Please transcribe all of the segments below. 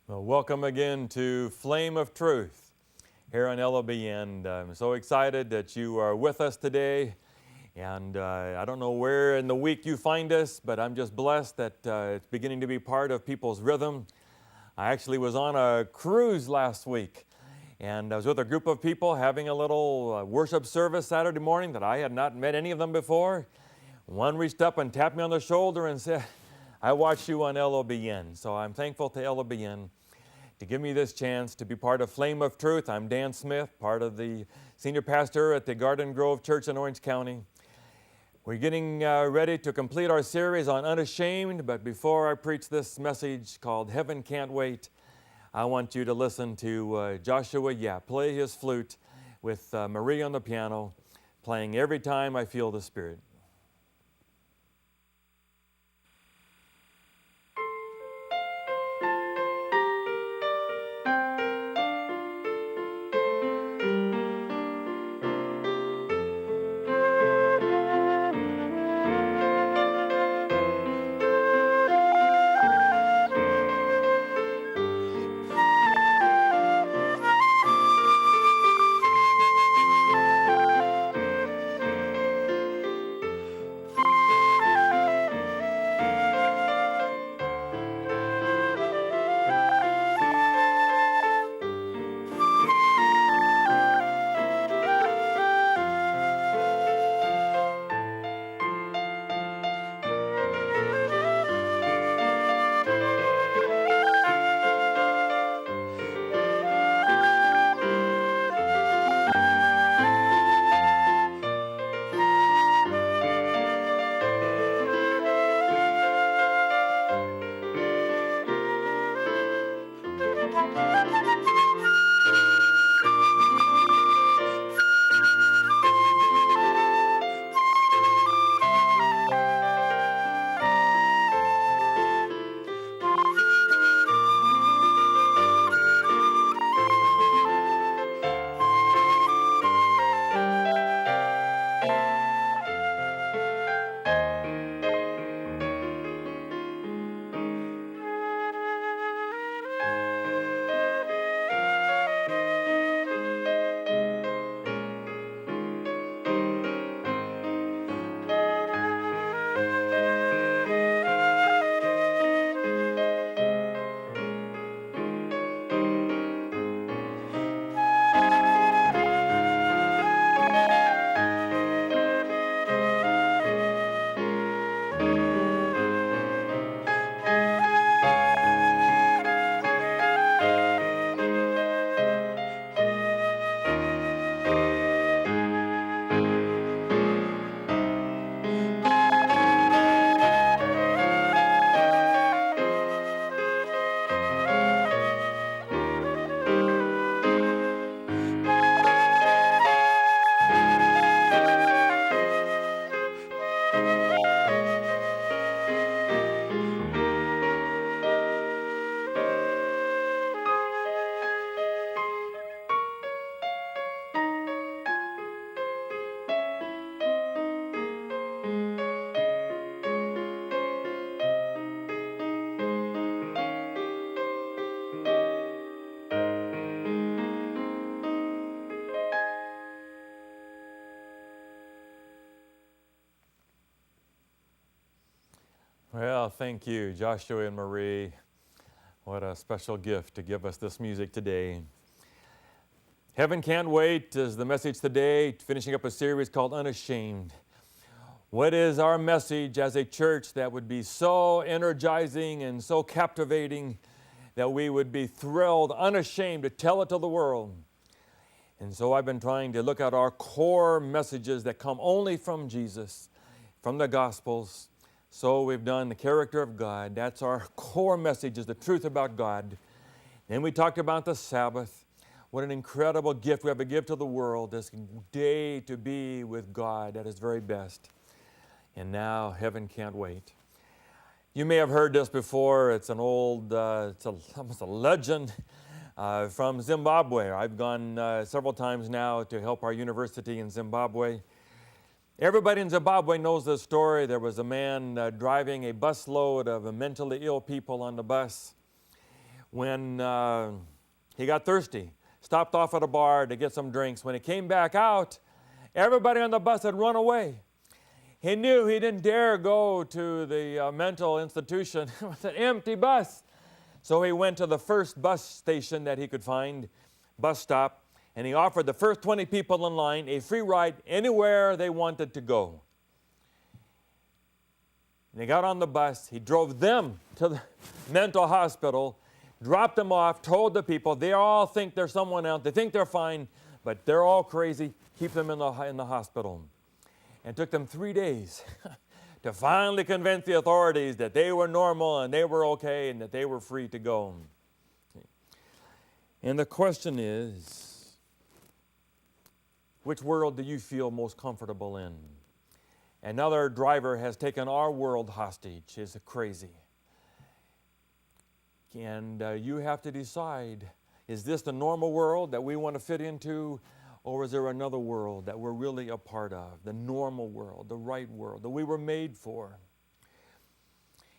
Well, welcome again to Flame of Truth here on LLBN. I'm so excited that you are with us today. And I don't know where in the week you find us, but I'm just blessed that it's beginning to be part of people's rhythm. I actually was on a cruise last week, and I was with a group of people having a little worship service Saturday morning that I had not met any of them before. One reached up and tapped me on the shoulder and said, "I watched you on LLBN." So I'm thankful to LLBN to give me this chance to be part of Flame of Truth. I'm Dan Smith, part of the senior pastor at the Garden Grove Church in Orange County. We're getting ready to complete our series on Unashamed, but before I preach this message called Heaven Can't Wait, I want you to listen to Joshua Yap play his flute with Marie on the piano, playing Every Time I Feel the Spirit. Well, thank you, Joshua and Marie. What a special gift to give us this music today. Heaven Can't Wait is the message today, finishing up a series called Unashamed. What is our message as a church that would be so energizing and so captivating that we would be thrilled, unashamed to tell it to the world? And so I've been trying to look at our core messages that come only from Jesus, from the Gospels. So we've done the character of God. That's our core message, is the truth about God. Then we talked about the Sabbath. What an incredible gift we have to give to the world, this day to be with God at His very best. And now Heaven Can't Wait. You may have heard this before. It's an old, almost a legend from Zimbabwe. I've gone several times now to help our university in Zimbabwe. Everybody in Zimbabwe knows this story. There was a man driving a busload of mentally ill people on the bus when he got thirsty, stopped off at a bar to get some drinks. When he came back out, everybody on the bus had run away. He knew he didn't dare go to the mental institution with an empty bus. So he went to the first bus station that he could find, bus stop, and he offered the first 20 people in line a free ride anywhere they wanted to go. And he got on the bus, he drove them to the mental hospital, dropped them off, told the people, they all think they're someone else, they think they're fine, but they're all crazy, keep them in the hospital. And it took them 3 days to finally convince the authorities that they were normal and they were okay and that they were free to go. And the question is, which world do you feel most comfortable in? Another driver has taken our world hostage. It's crazy. And you have to decide, is this the normal world that we want to fit into, or is there another world that we're really a part of, the normal world, the right world that we were made for?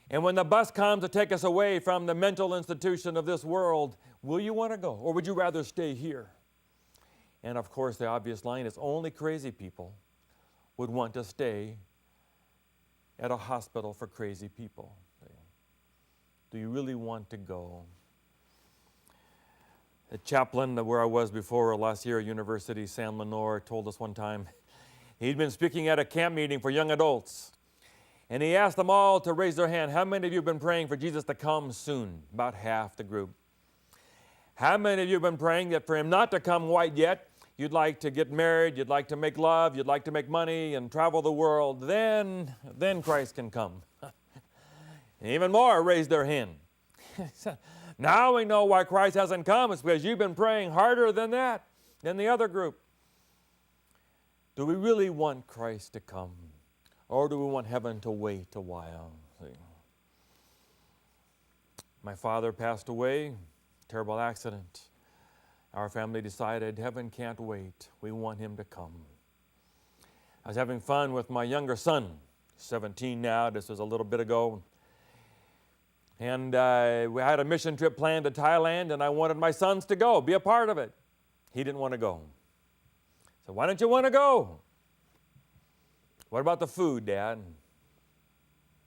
And when the bus comes to take us away from the mental institution of this world, will you want to go, or would you rather stay here? And of course, the obvious line is only crazy people would want to stay at a hospital for crazy people. Do you really want to go? The chaplain where I was before last year at University San Lenore told us one time he'd been speaking at a camp meeting for young adults, and he asked them all to raise their hand. How many of you have been praying for Jesus to come soon? About half the group. How many of you have been praying that for him not to come quite yet? You'd like to get married, you'd like to make love, you'd like to make money and travel the world, then Christ can come. And even more raised their hand. Now we know why Christ hasn't come. It's because you've been praying harder than that, than the other group. Do we really want Christ to come? Or do we want heaven to wait a while? See? My father passed away, terrible accident. Our family decided heaven can't wait. We want him to come. I was having fun with my younger son, 17 now. This was a little bit ago. And we had a mission trip planned to Thailand, and I wanted my sons to go, be a part of it. He didn't want to go. So why don't you want to go? What about the food, Dad?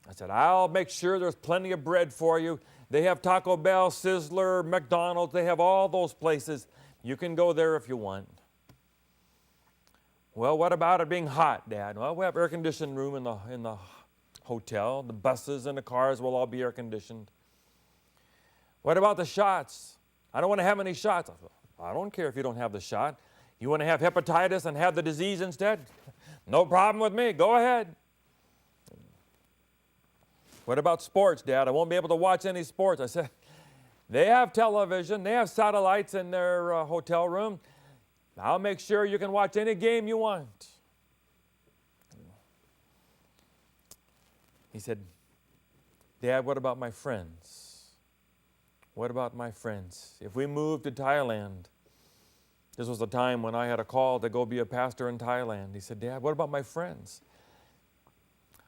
I said, I'll make sure there's plenty of bread for you. They have Taco Bell, Sizzler, McDonald's. They have all those places. You can go there if you want. Well, what about it being hot, Dad? Well, we have air-conditioned room in the hotel. The buses and the cars will all be air-conditioned. What about the shots? I don't want to have any shots. I don't care if you don't have the shot. You want to have hepatitis and have the disease instead? No problem with me. Go ahead. What about sports, Dad? I won't be able to watch any sports. I said, they have television. They have satellites in their hotel room. I'll make sure you can watch any game you want. He said, Dad, what about my friends? What about my friends? If we moved to Thailand, this was a time when I had a call to go be a pastor in Thailand. He said, Dad, what about my friends?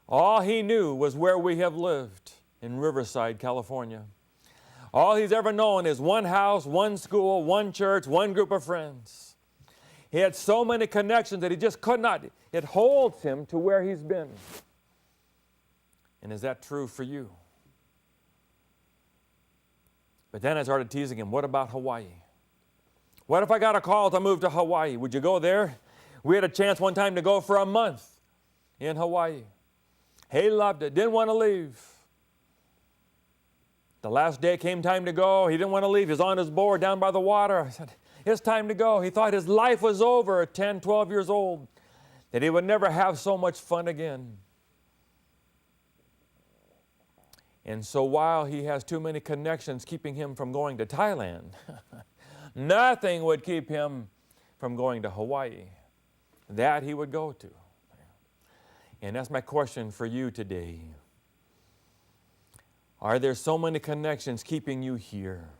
All he knew was where we have lived in Riverside, California. All he's ever known is one house, one school, one church, one group of friends. He had so many connections that he just could not. It holds him to where he's been. And is that true for you? But then I started teasing him, what about Hawaii? What if I got a call to move to Hawaii? Would you go there? We had a chance one time to go for a month in Hawaii. He loved it, didn't want to leave. The last day came time to go. He didn't want to leave. He was on his board down by the water. I said, it's time to go. He thought his life was over at 10, 12 years old, that he would never have so much fun again. And so while he has too many connections keeping him from going to Thailand, nothing would keep him from going to Hawaii. That he would go to. And that's my question for you today. Are there so many connections keeping you here?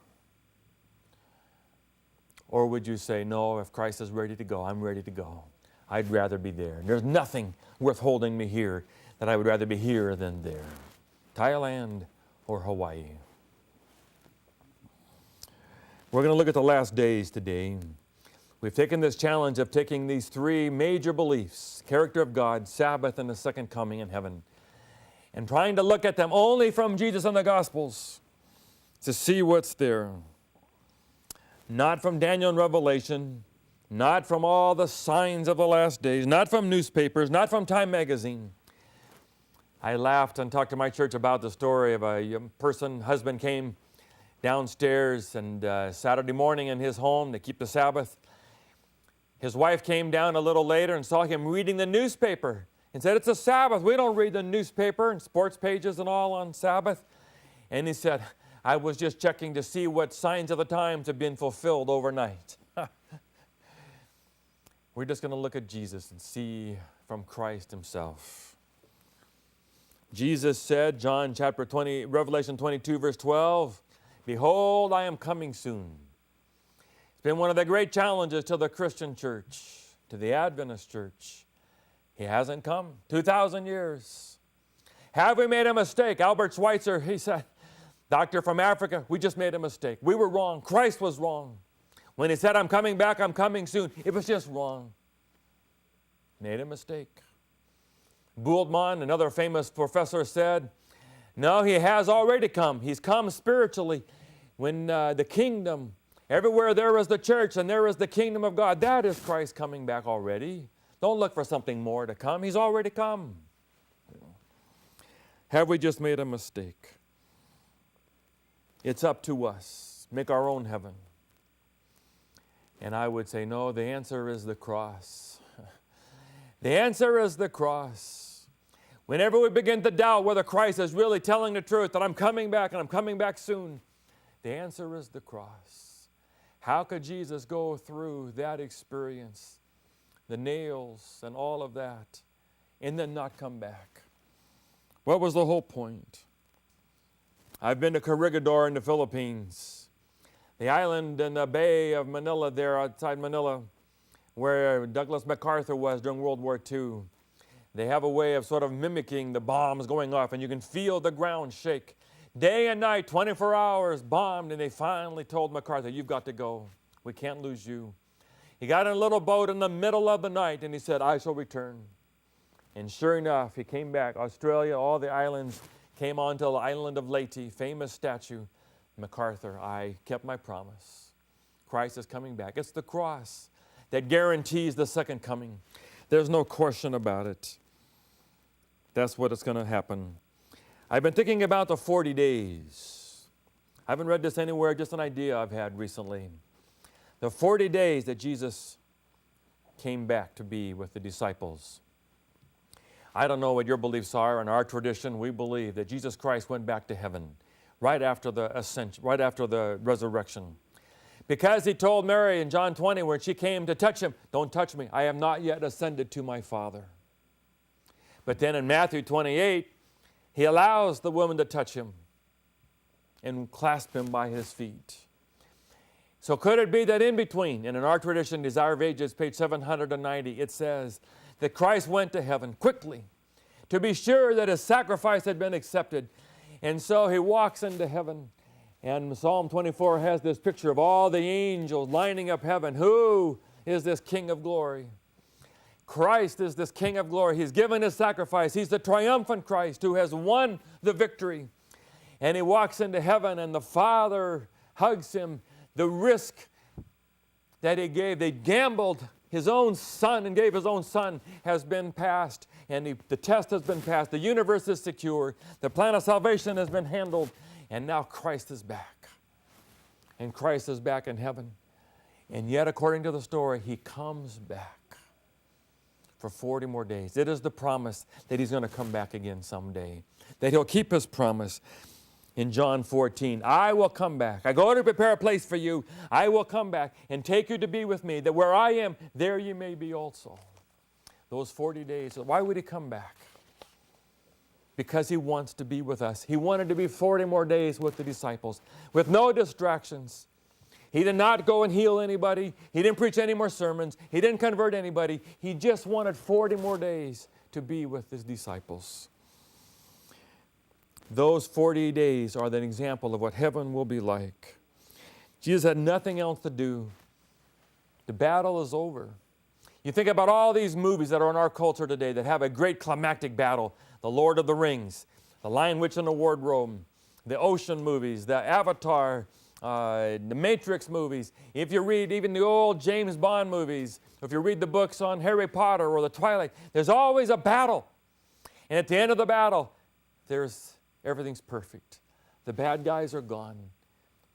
Or would you say, no, if Christ is ready to go, I'm ready to go. I'd rather be there. There's nothing worth holding me here that I would rather be here than there. Thailand or Hawaii. We're going to look at the last days today. We've taken this challenge of taking these three major beliefs, character of God, Sabbath, and the second coming in heaven, and trying to look at them only from Jesus and the Gospels to see what's there. Not from Daniel and Revelation, not from all the signs of the last days, not from newspapers, not from Time magazine. I laughed and talked to my church about the story of a young person, husband came downstairs and Saturday morning in his home, they keep the Sabbath. His wife came down a little later and saw him reading the newspaper and said, "It's a Sabbath. We don't read the newspaper and sports pages and all on Sabbath." And he said, "I was just checking to see what signs of the times have been fulfilled overnight." We're just going to look at Jesus and see from Christ himself. Jesus said, John chapter 20, Revelation 22, verse 12, "Behold, I am coming soon." It's been one of the great challenges to the Christian church, to the Adventist church. He hasn't come. 2,000 years. Have we made a mistake? Albert Schweitzer, he said, doctor from Africa, we just made a mistake. We were wrong. Christ was wrong. When he said, "I'm coming back, I'm coming soon," it was just wrong. Made a mistake. Bultmann, another famous professor, said, "No, he has already come. He's come spiritually. When the kingdom, everywhere there is the church and there is the kingdom of God, that is Christ coming back already. Don't look for something more to come. He's already come." Have we just made a mistake? It's up to us. Make our own heaven. And I would say, no, the answer is the cross. The answer is the cross. Whenever we begin to doubt whether Christ is really telling the truth, that I'm coming back and I'm coming back soon, the answer is the cross. How could Jesus go through that experience, the nails and all of that, and then not come back? What was the whole point? I've been to Corregidor in the Philippines, the island in the Bay of Manila there outside Manila, where Douglas MacArthur was during World War II. They have a way of sort of mimicking the bombs going off, and you can feel the ground shake. Day and night, 24 hours, bombed, and they finally told MacArthur, "You've got to go. We can't lose you." He got in a little boat in the middle of the night, and he said, "I shall return." And sure enough, he came back. Australia, all the islands came onto the island of Leyte, famous statue. MacArthur, "I kept my promise. Christ is coming back." It's the cross that guarantees the second coming. There's no question about it. That's what is going to happen. I've been thinking about the 40 days. I haven't read this anywhere, just an idea I've had recently. The 40 days that Jesus came back to be with the disciples. I don't know what your beliefs are. In our tradition, we believe that Jesus Christ went back to heaven right after the ascension, right after the resurrection. Because he told Mary in John 20 when she came to touch him, "Don't touch me. I have not yet ascended to my Father." But then in Matthew 28, he allows the woman to touch him and clasp him by his feet. So could it be that in between, and in our tradition, Desire of Ages, page 790, it says that Christ went to heaven quickly to be sure that his sacrifice had been accepted. And so he walks into heaven. And Psalm 24 has this picture of all the angels lining up heaven. Who is this King of glory? Christ is this King of glory. He's given his sacrifice. He's the triumphant Christ who has won the victory. And he walks into heaven and the Father hugs him. The risk that he gave, they gambled his own son and gave his own son, has been passed. And the test has been passed. The universe is secure. The plan of salvation has been handled. And now Christ is back. And Christ is back in heaven. And yet, according to the story, he comes back for 40 more days. It is the promise that he's going to come back again someday. That he'll keep his promise. In John 14, "I will come back. I go to prepare a place for you. I will come back and take you to be with me, that where I am, there you may be also." Those 40 days. Why would he come back? Because he wants to be with us. He wanted to be 40 more days with the disciples, with no distractions. He did not go and heal anybody. He didn't preach any more sermons. He didn't convert anybody. He just wanted 40 more days to be with his disciples. Those 40 days are an example of what heaven will be like. Jesus had nothing else to do. The battle is over. You think about all these movies that are in our culture today that have a great climactic battle. The Lord of the Rings, The Lion, Witch, and the Wardrobe, the ocean movies, the Avatar, the Matrix movies. If you read even the old James Bond movies, if you read the books on Harry Potter or the Twilight, there's always a battle. And at the end of the battle, everything's perfect. The bad guys are gone.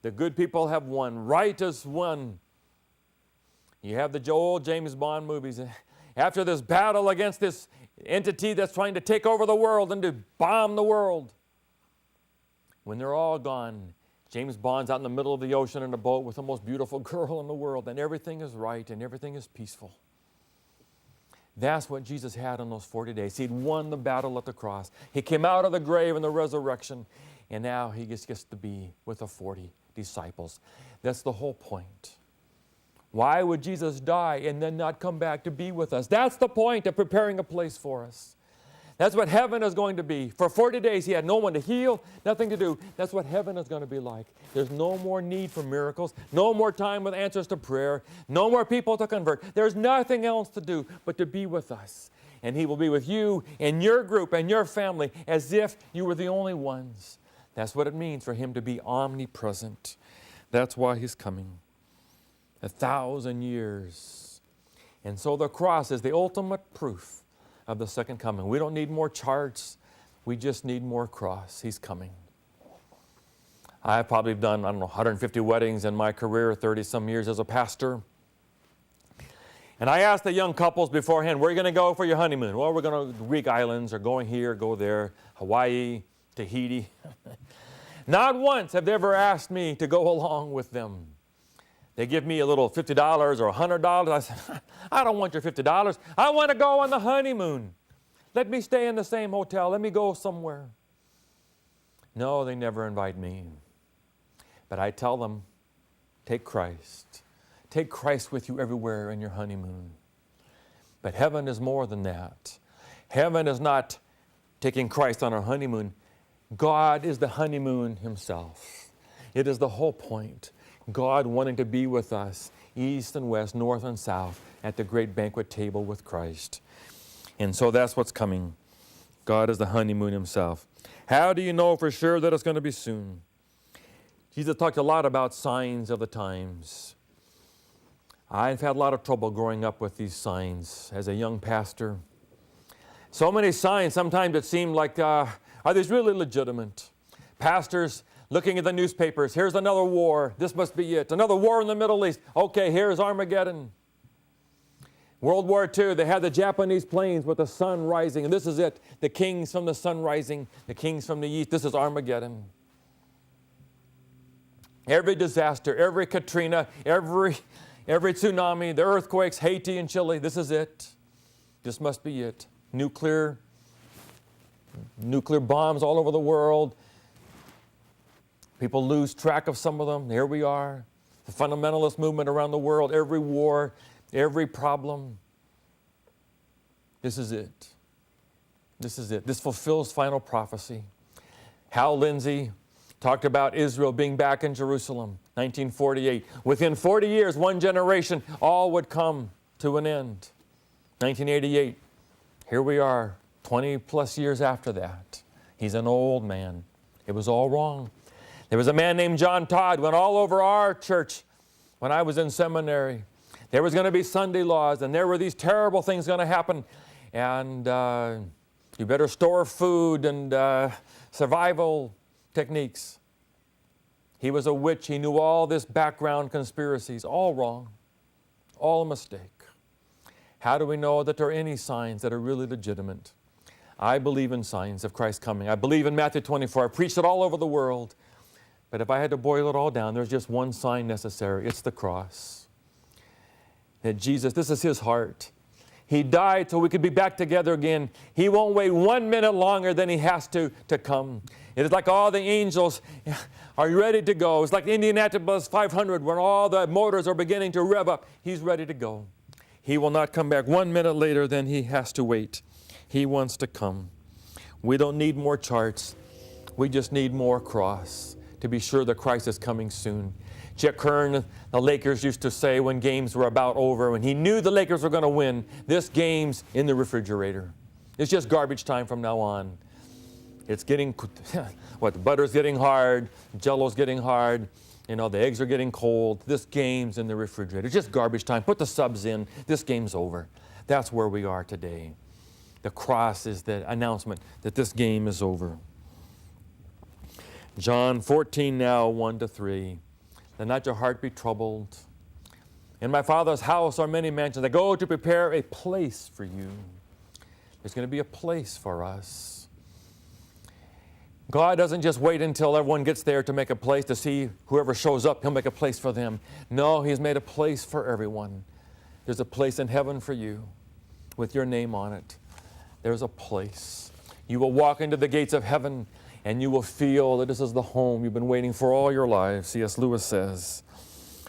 The good people have won. Right has won. You have the old James Bond movies. After this battle against this entity that's trying to take over the world and to bomb the world, when they're all gone, James Bond's out in the middle of the ocean in a boat with the most beautiful girl in the world, and everything is right and everything is peaceful. That's what Jesus had on those 40 days. He'd won the battle at the cross. He came out of the grave in the resurrection, and now he just gets to be with the 40 disciples. That's the whole point. Why would Jesus die and then not come back to be with us? That's the point of preparing a place for us. That's what heaven is going to be. For 40 days, he had no one to heal, nothing to do. That's what heaven is going to be like. There's no more need for miracles, no more time with answers to prayer, no more people to convert. There's nothing else to do but to be with us. And he will be with you and your group and your family as if you were the only ones. That's what it means for him to be omnipresent. That's why he's coming. 1,000 years. And so the cross is the ultimate proof of the second coming. We don't need more charts. We just need more cross. He's coming. I've probably done, 150 weddings in my career, 30-some years as a pastor. And I asked the young couples beforehand, where are you going to go for your honeymoon? Well, we're going to Greek islands or going here, go there, Hawaii, Tahiti. Not once have they ever asked me to go along with them. They give me a little $50 or $100. I said, I don't want your $50. I want to go on the honeymoon. Let me stay in the same hotel. Let me go somewhere. No, they never invite me. But I tell them, take Christ. Take Christ with you everywhere in your honeymoon. But heaven is more than that. Heaven is not taking Christ on our honeymoon. God is the honeymoon himself. It is the whole point. God wanting to be with us, east and west, north and south, at the great banquet table with Christ. And so that's what's coming. God is the honeymoon himself. How do you know for sure that it's going to be soon? Jesus talked a lot about signs of the times. I've had a lot of trouble growing up with these signs as a young pastor. So many signs, sometimes it seemed like, are these really legitimate? Pastors looking at the newspapers, here's another war, this must be it. Another war in the Middle East, okay, here's Armageddon. World War II, they had the Japanese planes with the sun rising, and this is it. The kings from the sun rising, the kings from the east, this is Armageddon. Every disaster, every Katrina, every tsunami, the earthquakes, Haiti and Chile, this is it. This must be it. Nuclear bombs all over the world. People lose track of some of them. Here we are. The fundamentalist movement around the world, every war, every problem. This is it. This is it. This fulfills final prophecy. Hal Lindsey talked about Israel being back in Jerusalem, 1948. Within 40 years, one generation, all would come to an end. 1988. Here we are, 20 plus years after that. He's an old man. It was all wrong. There was a man named John Todd, went all over our church when I was in seminary. There was going to be Sunday laws, and there were these terrible things going to happen. And you better store food and survival techniques. He was a witch. He knew all this background conspiracies. All wrong. All a mistake. How do we know that there are any signs that are really legitimate? I believe in signs of Christ coming. I believe in Matthew 24. I preached it all over the world. But if I had to boil it all down, there's just one sign necessary. It's the cross. That Jesus, this is his heart. He died so we could be back together again. He won't wait 1 minute longer than he has to come. It is like all the angels are ready to go. It's like Indianapolis 500 when all the motors are beginning to rev up. He's ready to go. He will not come back 1 minute later than he has to wait. He wants to come. We don't need more charts. We just need more cross to be sure that Christ is coming soon. Jack Kern, the Lakers used to say when games were about over, when he knew the Lakers were going to win, this game's in the refrigerator. It's just garbage time from now on. It's getting, the butter's getting hard, Jello's getting hard, the eggs are getting cold. This game's in the refrigerator. It's just garbage time. Put the subs in. This game's over. That's where we are today. The cross is the announcement that this game is over. John 14 now, 1-3. Let not your heart be troubled. In my Father's house are many mansions. I go to prepare a place for you. There's going to be a place for us. God doesn't just wait until everyone gets there to make a place to see whoever shows up, He'll make a place for them. No, He's made a place for everyone. There's a place in heaven for you with your name on it. There's a place. You will walk into the gates of heaven and you will feel that this is the home you've been waiting for all your life. C.S. Lewis says,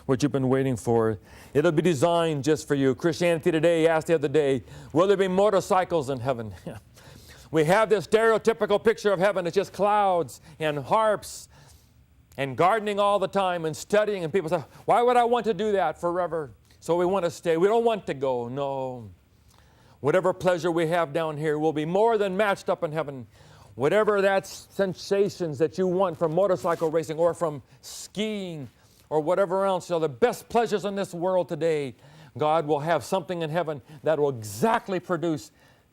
what you've been waiting for. It'll be designed just for you. Christianity Today asked the other day, will there be motorcycles in heaven? We have this stereotypical picture of heaven. It's just clouds and harps and gardening all the time and studying. And people say, why would I want to do that forever? So we want to stay. We don't want to go. No. Whatever pleasure we have down here will be more than matched up in heaven. Whatever that sensations that you want from motorcycle racing or from skiing or whatever else, the best pleasures in this world today, God will have something in heaven that will exactly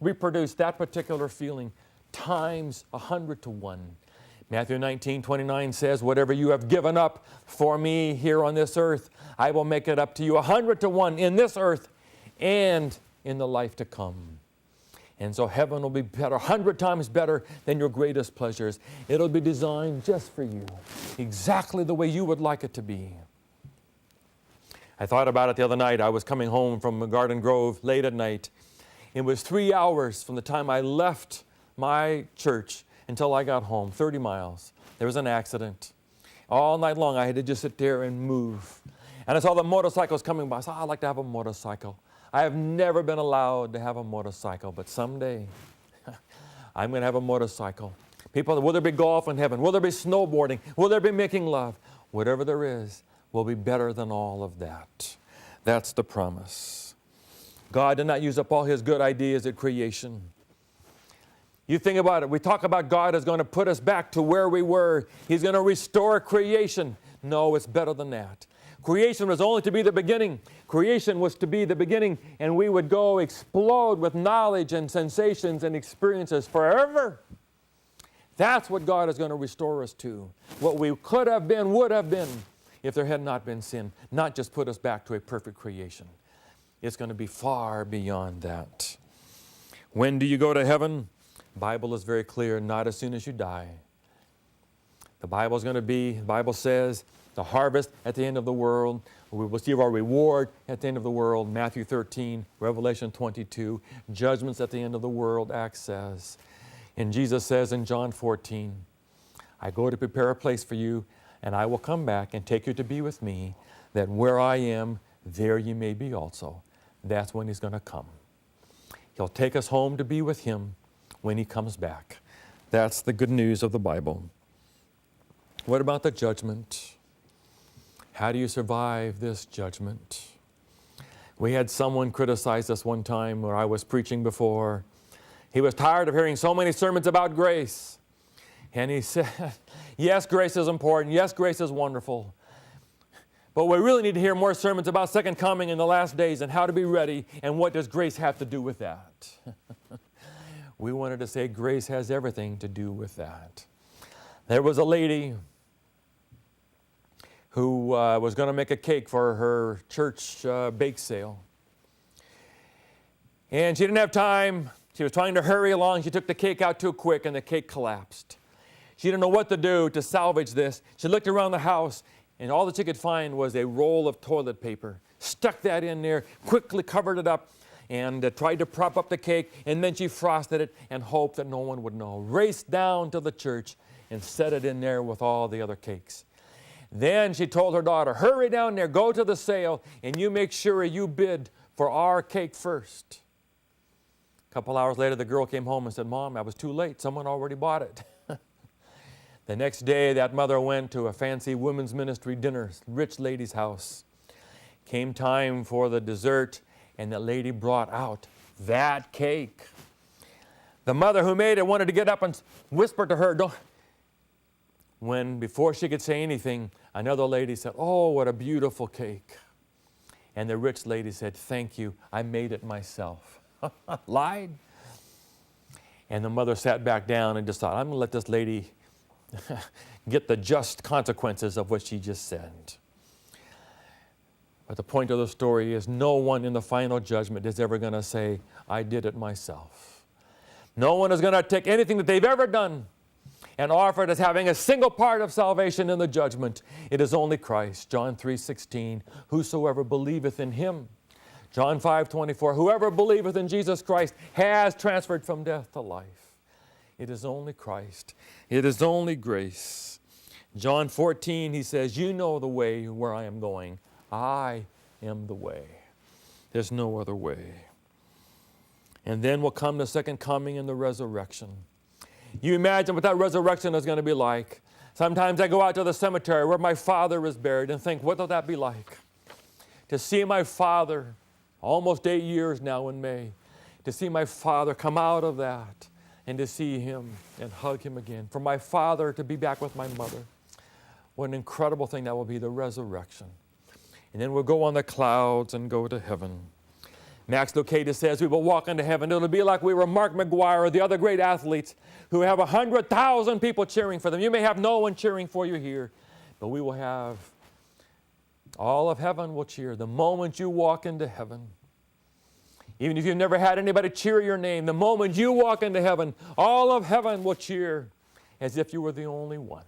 reproduce that particular feeling times 100 to 1. Matthew 19:29 says, whatever you have given up for me here on this earth, I will make it up to you 100 to 1 in this earth and in the life to come. And so heaven will be better, 100 times better than your greatest pleasures. It'll be designed just for you, exactly the way you would like it to be. I thought about it the other night. I was coming home from Garden Grove late at night. It was 3 hours from the time I left my church until I got home, 30 miles. There was an accident. All night long, I had to just sit there and move. And I saw the motorcycles coming by. I said, I'd like to have a motorcycle. I have never been allowed to have a motorcycle, but someday I'm going to have a motorcycle. People, will there be golf in heaven? Will there be snowboarding? Will there be making love? Whatever there is will be better than all of that. That's the promise. God did not use up all His good ideas at creation. You think about it. We talk about God is going to put us back to where we were. He's going to restore creation. No, it's better than that. Creation was only to be the beginning. Creation was to be the beginning, and we would go explode with knowledge and sensations and experiences forever. That's what God is going to restore us to. What we could have been, would have been, if there had not been sin. Not just put us back to a perfect creation. It's going to be far beyond that. When do you go to heaven? The Bible is very clear, not as soon as you die. The Bible says, the harvest at the end of the world. We will receive our reward at the end of the world. Matthew 13, Revelation 22. Judgments at the end of the world, Acts says. And Jesus says in John 14, I go to prepare a place for you, and I will come back and take you to be with me, that where I am, there you may be also. That's when He's going to come. He'll take us home to be with Him when He comes back. That's the good news of the Bible. What about the judgment? How do you survive this judgment? We had someone criticize us one time where I was preaching before. He was tired of hearing so many sermons about grace. And he said, yes, grace is important. Yes, grace is wonderful. But we really need to hear more sermons about second coming in the last days and how to be ready and what does grace have to do with that. We wanted to say grace has everything to do with that. There was a lady who was going to make a cake for her church bake sale. And she didn't have time. She was trying to hurry along. She took the cake out too quick and the cake collapsed. She didn't know what to do to salvage this. She looked around the house and all that she could find was a roll of toilet paper. Stuck that in there, quickly covered it up and tried to prop up the cake, and then she frosted it and hoped that no one would know. Raced down to the church and set it in there with all the other cakes. Then she told her daughter, hurry down there, go to the sale, and you make sure you bid for our cake first. A couple hours later, the girl came home and said, Mom, I was too late. Someone already bought it. The next day, that mother went to a fancy women's ministry dinner, rich lady's house. Came time for the dessert, and the lady brought out that cake. The mother who made it wanted to get up and whisper to her, before she could say anything, another lady said, "Oh, what a beautiful cake." And the rich lady said, "Thank you, I made it myself." Lied. And the mother sat back down and just thought, "I'm going to let this lady get the just consequences of what she just said." But the point of the story is no one in the final judgment is ever going to say, "I did it myself." No one is going to take anything that they've ever done and offer it as having a single part of salvation in the judgment. It is only Christ. John 3:16, "Whosoever believeth in him." John 5:24, "Whoever believeth in Jesus Christ has transferred from death to life." It is only Christ. It is only grace. John 14, he says, "You know the way where I am going. I am the way." There's no other way. And then will come the second coming and the resurrection. You imagine what that resurrection is going to be like. Sometimes I go out to the cemetery where my father is buried and think, what will that be like? To see my father, almost 8 years now in May, to see my father come out of that and to see him and hug him again. For my father to be back with my mother. What an incredible thing that will be, the resurrection. And then we'll go on the clouds and go to heaven. Max Lucado says we will walk into heaven. It'll be like we were Mark McGuire or the other great athletes who have 100,000 people cheering for them. You may have no one cheering for you here, but we will have, all of heaven will cheer the moment you walk into heaven. Even if you've never had anybody cheer your name, the moment you walk into heaven, all of heaven will cheer as if you were the only one.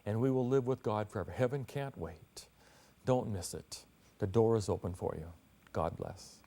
And we will live with God forever. Heaven can't wait. Don't miss it. The door is open for you. God bless.